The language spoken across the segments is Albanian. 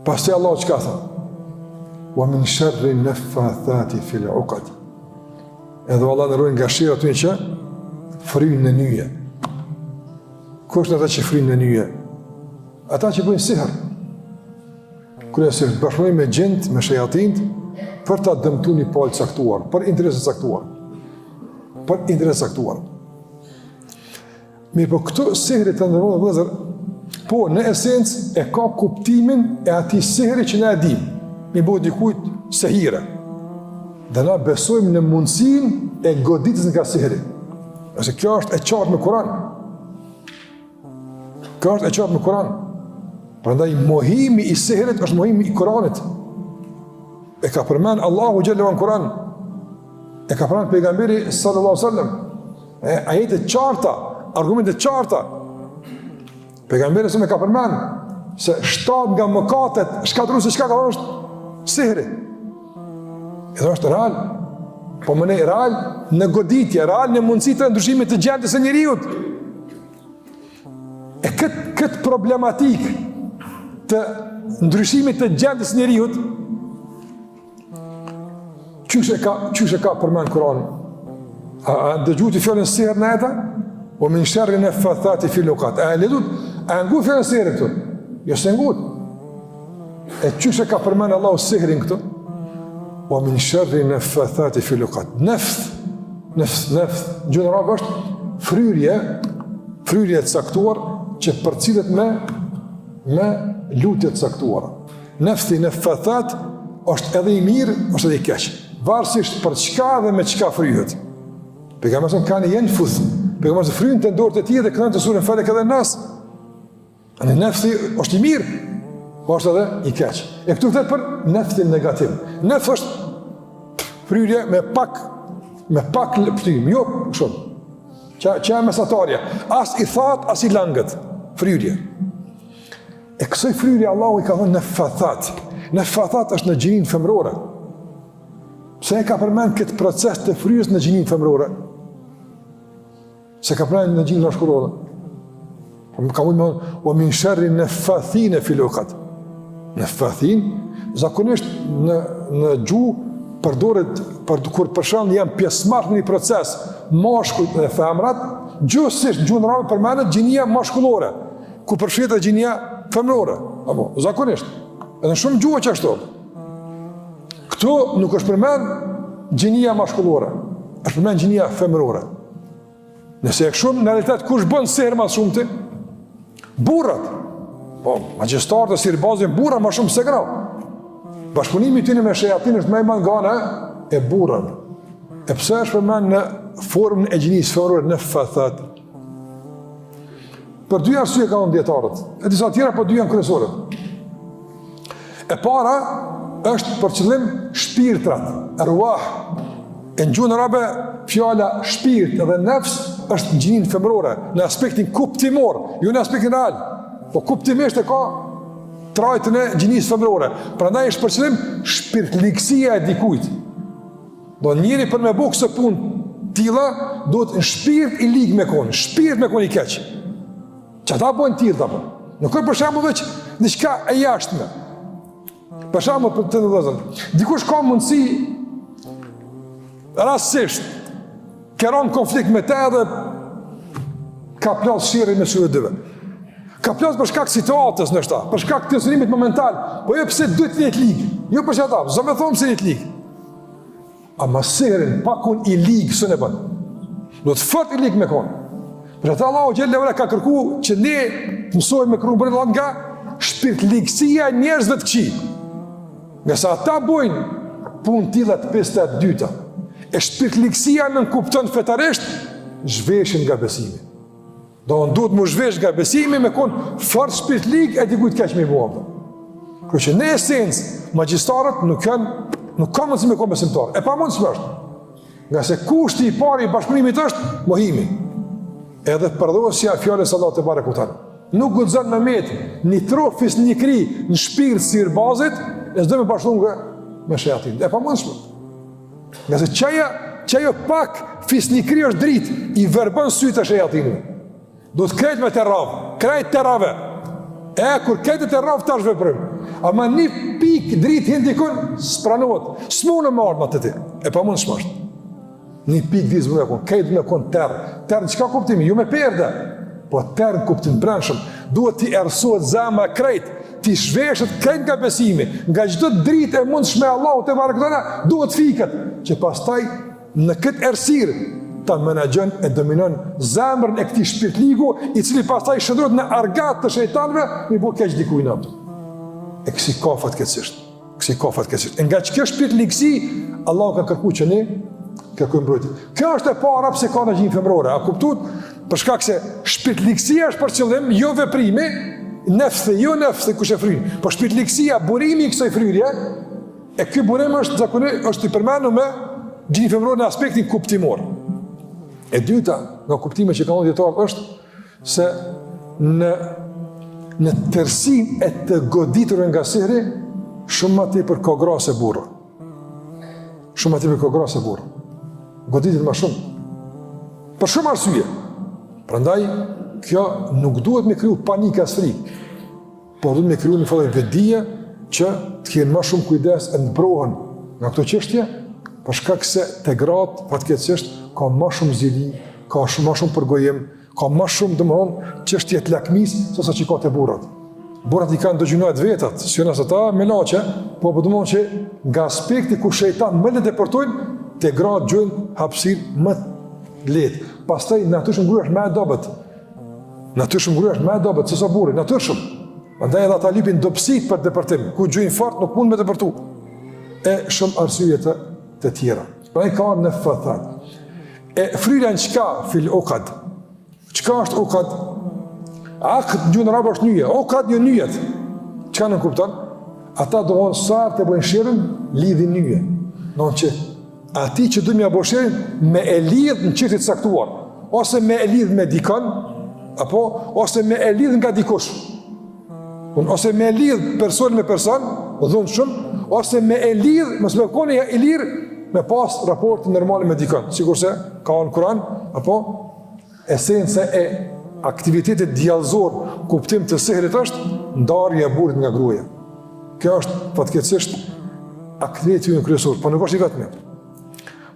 Pastaj Allah çka tha? Wa min sharri naffathati fil 'uqad. Edhe Allah në ruaj nga shiu aty që fryjnë në nyje. Kush ata që fryjnë në nyje? Ata që bëjnë sihr. Kryesisht bashkëpunojnë me gjint, me shajatin për ta dëmtuar një palë caktuar, për interese caktuar. Për interese caktuar. Mirë, po këto sihri të ndërronë vëllezër, po në esencë e ka kuptimin e atij sihri që na e dim. Mi bëu dikujt sehire. Dhe na besojmë në mundësinë e goditjes nga sihri. Nëse kjo është e qartë në Kur'an. Kjo është e qartë në Kur'an. Prandaj mohimi i sihrit është mohimi i Kur'anit. E ka përmend Allahu xhallahu në Kur'an. E ka përmend pejgamberi sallallahu alaihi wasallam. Ajete të qarta, argumente të qarta. Pejgamberi sa më ka përmend se 7 nga mëkatet shkatërruese çka ka është sihri. Edhe është real. Po më ne real në goditje, real në mundësi të ndryshimit të gjendjes së njeriut. E këtë problematik të ndryshimit të gjendjes së njeriut, qysh e ka përmend Kur'ani? A dëgjuat fjalën sihr në ata? O min sharri naffathati fil 'uqad. A ledut? A ngut fjalën sihr këtu? Jo se ngut. E qysh e ka përmend Allahu sihrin këtu? O min sharri naffathati fil 'uqad. Nafth. Gjuna rrugë është fryrje e caktuar që përcillet me lutje të caktuara. Nafthi naffathat është edhe i mirë, është edhe i keq. Varësisht për çka dhe me çka fryhet. Pejgamberi kanë yanfuth. Pejgamberi fryn të dorët e tij dhe kanë të surën Falaq edhe Nas. Në nafthi është i mirë, po është edhe i keq. E këtu flet për nafthin negativ. Nafth është fryrje me pak lëptim, jo shumë. Që e mesatarja. As i that, as i langët. Fryrje. E kësoj fryrje Allahu i ka thënë naffathat. Naffathat është në gjinin femrore. Pse e ka përmend këtë proces të fryrjes në gjinin femrore? Se ka përmend në gjinin mashkullore. Ka ujtë me o min sharri naffathine fil 'uqad. Naffathin, zakonisht në gjuhë përdoret kur përshën janë pjesëmarrës në një proces mashkujt dhe femrat, gjithsesi gjuhën arabe përmendet gjinia mashkullore, ku përfshihet gjinia femrore. Apo zakonisht. Edhe shumë gjuhë që ashtu. Këtu nuk është përmend gjinia mashkullore, është përmend gjinia femrore. Nëse e shumë, në realitet kush bën sihr më shumë ti? Burrat. Po, magjistarët e sirbazin burra më shumë se gra. Bashkëpunimi i tyre me shejatin është më i madh nga e burrave. E pse është përmend në formën e gjinisë femrore naffathat? Për dy arsye ka dietarët. E disa tjera, po dy janë kryesore. E para është për qëllim shpirtrat, arwah. E në gjuhën arabe fjala shpirt dhe nefs është në gjinin femrore, në aspektin kuptimor, jo në aspektin real. Po kuptimisht e ka trajtën e gjinisë femrore. Prandaj është për qëllim shpirtlikësia e dikujt. Do njëri për me bëu këtë punë tilla, duhet në shpirt i lig me kon, shpirt me kon i keq. Që ata bojnë tillë apo? Nuk është për shembull veç diçka e jashtme. Për shembull për të ndodhur. Dikush ka mundësi rastësisht keron konflikt me të dhe ka plas shirin me sy dyve. Ka plas për shkak situatës ndoshta, për shkak të tensionimit momental, po jo pse duhet të jetë lig. Jo për çfarë, s'o më thon se jetë lig. Ama sihrin pakun i lig s'e bën. Do të fort i lig me kon. Për atë Allahu xhallahu ala ka kërkuar që ne mësojmë me krumbërë nga shpirtligësia e njerëzve të këqij. Nga sa ata bojnë punë tilla të pesta të dyta. E shpirtligësia në kupton fetarisht zhveshin nga besimi. Do në duhet më zhvesh nga besimi me kon fort shpirtlig e dikujt keq me bua. Kërë që në esencë, magjistarët nuk kanë mundësi me kon besimtar. E pa mundësme është. Nga se kushti i pari i bashkëpunimit është mohimi. Edhe përdosja fjales Allah të barekutan. Nuk guxon me metë një trofis një kri në shpirt sirbazit, e s'do me bashkëpunu me shejatin. E pa mundësme. Nga se qajo pak fisnikri është dritë, i verbën sytë e shejatinëve. Do të krejt me të ravë, krejt të rave. kur këtë të rrafë tash veprëm. Ama një pikë dritë hindikon, s'pranohet. S'mune më ardhë më të ti. E pa mund shmasht. Një pikë dritë s'mune kon, këtë me kon terë. Terë në qka kuptimi? Ju me perde. Po terë në kuptim brendshëm. Duhet ti ersohet zama krejt. Ti shveshët krejt nga besimi. Nga gjithë dritë e mund shme Allah të marrë këtona, duhet fikët. Që pastaj në këtë ersirë, ta menagjon e dominon zemrën e këtij shpirtligu, i cili pastaj shndrohet në argat të shejtanëve, mi bu keq dikujt atë. E kësi ka fatkeqësisht. Kësi ka fatkeqësisht. Nga kjo shpirtligësi, Allahu ka kërkuar që ne kërkojmë mbrojtje. Kjo është e para pse ka në gjin femrore. A kuptuat? Për shkak se shpirtligësia është për qëllim jo veprimi, nefsi, jo nefsi kush e fryn. Po shpirtligësia, burimi i kësaj fryrje, e ky burim është zakonisht është i përmendur me gjin femrore në aspektin kuptimor. E dyta, nga kuptime që ka në djetarë është se në tërsin e të goditur nga sihri, shumë ma tepër ka gra se burra. Shumë ma tepër ka gra se burra. Goditit ma shumë. Për shumë arsye. Prandaj, kjo nuk duhet me kriju panika së frikë, por duhet me kriju një fallë vetdije që të kenë ma shumë kujdes e ndrohen nga këto çështje, për shkak se te gratë fatkeqësisht ka më shumë zili, ka më shumë përgojim, ka më shumë domthon çështje të lakmisë sesa që ka te burrat. Burrat i kanë dëgjuar vetat, si janë ata me laçe, po domthon që nga aspekti ku shejtan më le deportojnë, te gratë gjojnë hapësirë më lehtë. Pastaj natyrshëm ngruhesh më e dobët. Natyrshëm ngruhesh më e dobët sesa burri, natyrshëm. Prandaj edhe ata lipin dobësit për deportim, ku gjojnë fort nuk mund me deportu. E shumë arsye të tjera. Pra i ka në fëthat. E fryrja në qka fil uqad? Qka është uqad? Aqd një në rabë është njëje, uqad një njëjet. Qka në kuptan? Ata dohon sarë të bojnë shirën, lidhin njëje. Non që ati që du mja bojnë shirën, me e lidh në qërtit saktuar. Ose me e lidh me dikan, apo, ose me e lidh nga dikush. Ose me e lidh person me person, dhunë shumë, ose me e lidh, mësë me kone e lirë, me pas raport normale me dikën, sikur se ka në Kur'an, apo esenca e aktivitetit djallëzor, kuptim të sihrit është ndarja e burrit nga gruaja. Kjo është fatkeqësisht aktiviteti në kryesor, po nuk është i vetmi.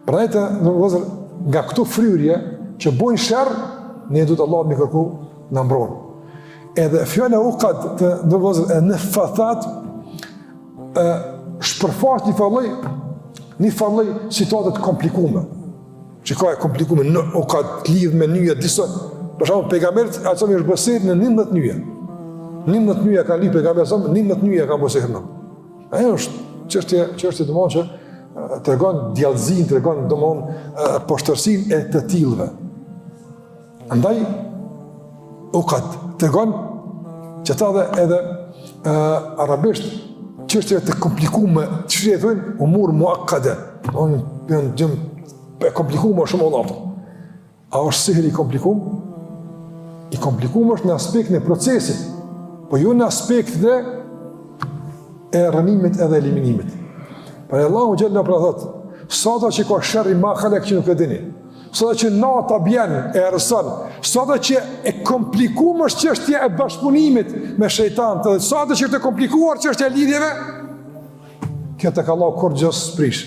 Prandaj të vëllezër, nga këto fryrje që bojnë sherr, ne duhet Allahu më kërku na mbron. Edhe fjala uqad të vëllezër në fathat shpërfaq një fallëj situatet komplikume. Që ka e komplikume, o ka të lidh me njëja disa. Për shembull, pejgamberit atësëm është bësir në 11 njëja. 11 njëja ka lidh pejgamberit, 11 njëja ka bësir në. Ajo është çështje domosdoshmë që tregon djallëzin, tregon domosdoshmë poshtërsinë e të tillëve. Andaj o ka tregon që ta edhe arabisht çështje të komplikume, çështje thonë umur muakkade. Donë janë gjë e komplikuar shumë Allah. A është sihri i komplikuar? I komplikuar është në aspektin e procesit, po jo në aspektin e rënimit edhe eliminimit. Për Allahu xhallahu pra thotë, sota që ka sherri ma khalek që nuk e dini, sota që nata bjen e erësën, sota që e komplikuar është çështja e bashkëpunimit me shejtan, dhe sota që është e komplikuar çështja e lidhjeve, kjo tek Allahu kur gjë s'prish.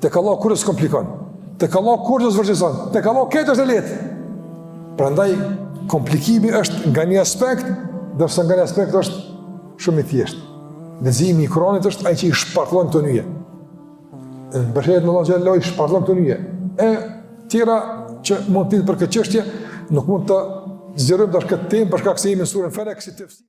Tek Allahu kur s'komplikon. Tek Allahu kur gjë s'vërtetson. Tek Allahu këtë është e lehtë. Prandaj komplikimi është nga një aspekt, ndërsa nga një aspekt është shumë i thjeshtë. Leximi i Kuranit është ai që i shpartallon këto nyje. Bashkëhet me Allahu xhallahu i shpartallon këto nyje. E tjera që mund të ditë për këtë çështje, nuk mund të zgjerojmë dash këtë temë për shkak se jemi në surën Felek si tefsir.